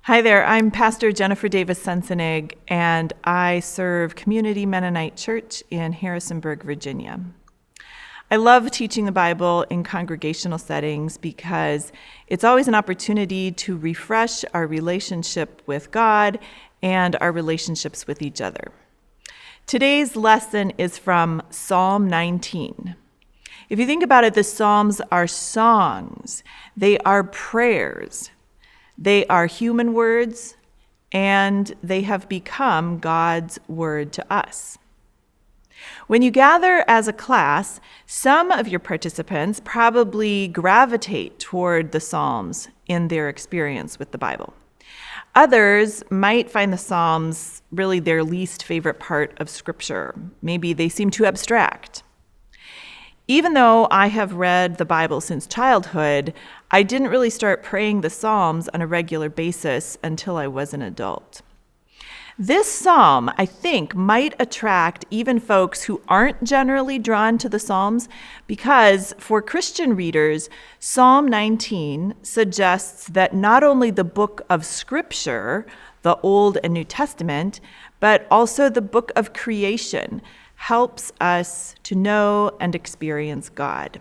Hi there, I'm Pastor Jennifer Davis Sensenig, and I serve Community Mennonite Church in Harrisonburg, Virginia. I love teaching the Bible in congregational settings because it's always an opportunity to refresh our relationship with God and our relationships with each other. Today's lesson is from Psalm 19. If you think about it, the Psalms are songs. They are prayers. They are human words, and they have become God's word to us. When you gather as a class, some of your participants probably gravitate toward the Psalms in their experience with the Bible. Others might find the Psalms really their least favorite part of Scripture. Maybe they seem too abstract. Even though I have read the Bible since childhood, I didn't really start praying the Psalms on a regular basis until I was an adult. This psalm, I think, might attract even folks who aren't generally drawn to the Psalms because for Christian readers, Psalm 19 suggests that not only the book of Scripture, the Old and New Testament, but also the book of creation helps us to know and experience God.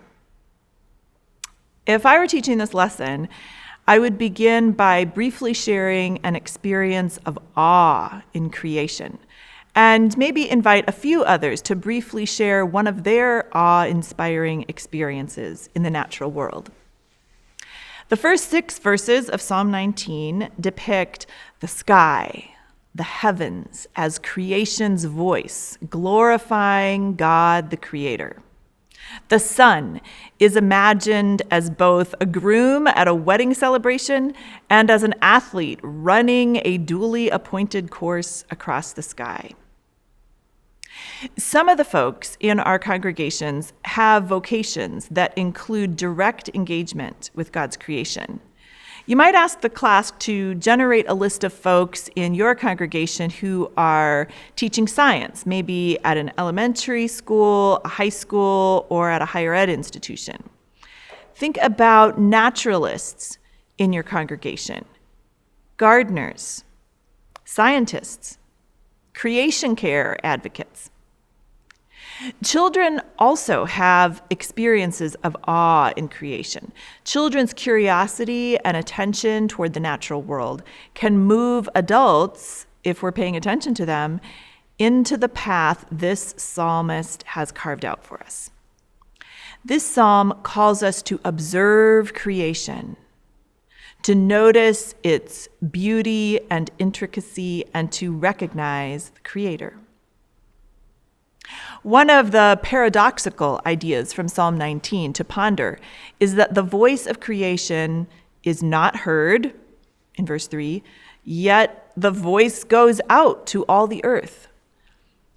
If I were teaching this lesson, I would begin by briefly sharing an experience of awe in creation, and maybe invite a few others to briefly share one of their awe-inspiring experiences in the natural world. The first 6 verses of Psalm 19 depict the sky, the heavens, as creation's voice, glorifying God the Creator. The sun is imagined as both a groom at a wedding celebration and as an athlete running a duly appointed course across the sky. Some of the folks in our congregations have vocations that include direct engagement with God's creation. You might ask the class to generate a list of folks in your congregation who are teaching science, maybe at an elementary school, a high school, or at a higher ed institution. Think about naturalists in your congregation, gardeners, scientists, creation care advocates. Children also have experiences of awe in creation. Children's curiosity and attention toward the natural world can move adults, if we're paying attention to them, into the path this psalmist has carved out for us. This psalm calls us to observe creation, to notice its beauty and intricacy, and to recognize the Creator. One of the paradoxical ideas from Psalm 19 to ponder is that the voice of creation is not heard, in verse 3, yet the voice goes out to all the earth.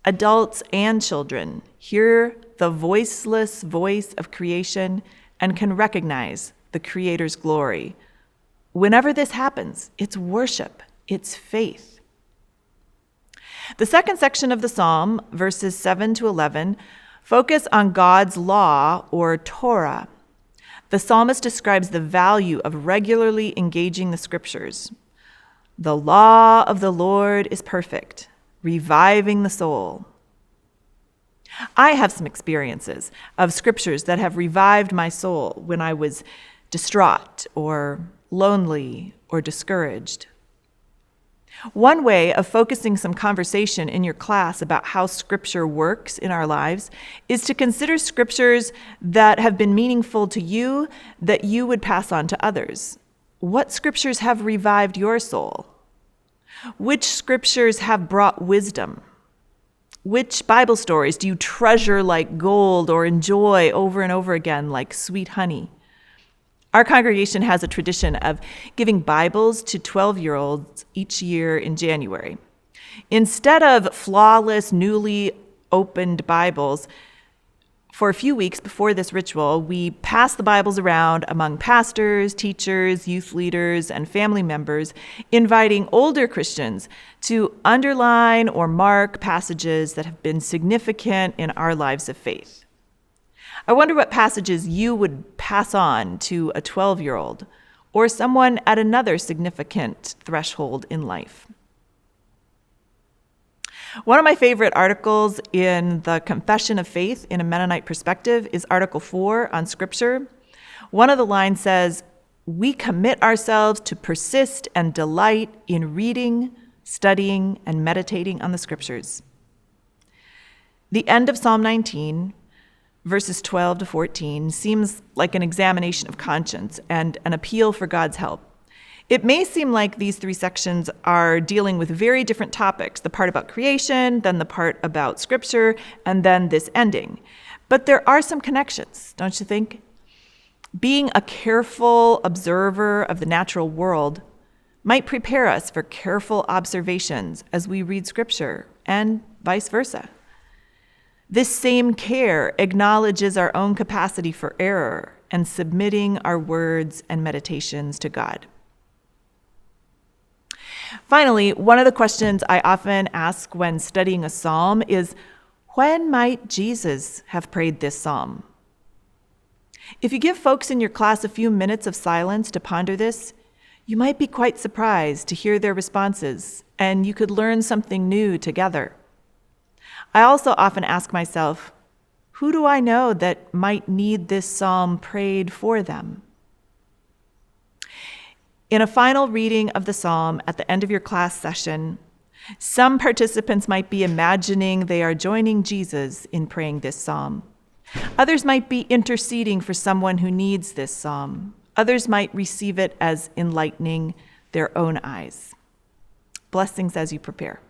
Adults and children hear the voiceless voice of creation and can recognize the Creator's glory. Whenever this happens, it's worship, it's faith. The second section of the psalm, verses 7 to 11, focus on God's law, or Torah. The psalmist describes the value of regularly engaging the scriptures. The law of the Lord is perfect, reviving the soul. I have some experiences of scriptures that have revived my soul when I was distraught or lonely or discouraged. One way of focusing some conversation in your class about how Scripture works in our lives is to consider scriptures that have been meaningful to you that you would pass on to others. What scriptures have revived your soul? Which scriptures have brought wisdom? Which Bible stories do you treasure like gold or enjoy over and over again like sweet honey? Our congregation has a tradition of giving Bibles to 12-year-olds each year in January. Instead of flawless, newly opened Bibles, for a few weeks before this ritual, we pass the Bibles around among pastors, teachers, youth leaders, and family members, inviting older Christians to underline or mark passages that have been significant in our lives of faith. I wonder what passages you would pass on to a 12-year-old or someone at another significant threshold in life. One of my favorite articles in the Confession of Faith in a Mennonite Perspective is Article 4 on Scripture. One of the lines says, "We commit ourselves to persist and delight in reading, studying, and meditating on the Scriptures." The end of Psalm 19, verses 12 to 14, seems like an examination of conscience and an appeal for God's help. It may seem like these three sections are dealing with very different topics, the part about creation, then the part about Scripture, and then this ending. But there are some connections, don't you think? Being a careful observer of the natural world might prepare us for careful observations as we read Scripture, and vice versa. This same care acknowledges our own capacity for error and submitting our words and meditations to God. Finally, one of the questions I often ask when studying a psalm is, when might Jesus have prayed this psalm? If you give folks in your class a few minutes of silence to ponder this, you might be quite surprised to hear their responses, and you could learn something new together. I also often ask myself, who do I know that might need this psalm prayed for them? In a final reading of the psalm at the end of your class session, some participants might be imagining they are joining Jesus in praying this psalm. Others might be interceding for someone who needs this psalm. Others might receive it as enlightening their own eyes. Blessings as you prepare.